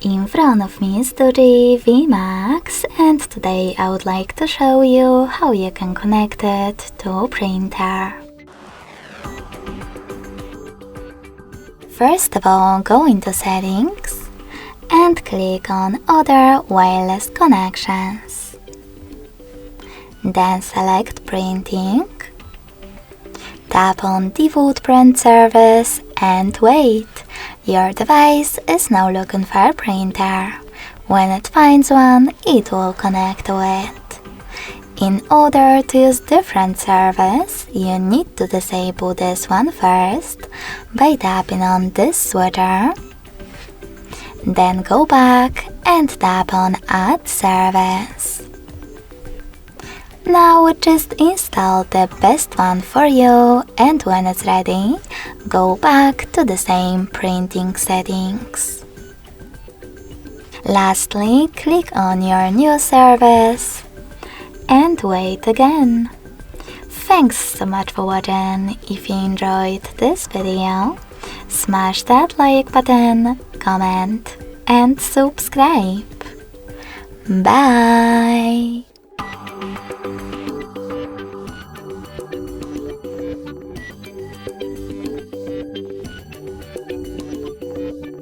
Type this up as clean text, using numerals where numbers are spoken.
In front of me is DOOGEE V MAX, and today I would like to show you how you can connect it to a printer. First of all, go into Settings and click on Other Wireless Connections. Then select Printing. Tap on Default Print Service and wait. Your device is now looking for a printer. When it finds one, it will connect to it. In order to use different service, you need to disable this one first by tapping on this switcher. Then go back and tap on Add Service. Now just install the best one for you, and when it's ready, go back to the same printing settings. Lastly, click on your new service and wait again. Thanks so much for watching. If you enjoyed this video, smash that like button, comment and subscribe. Bye!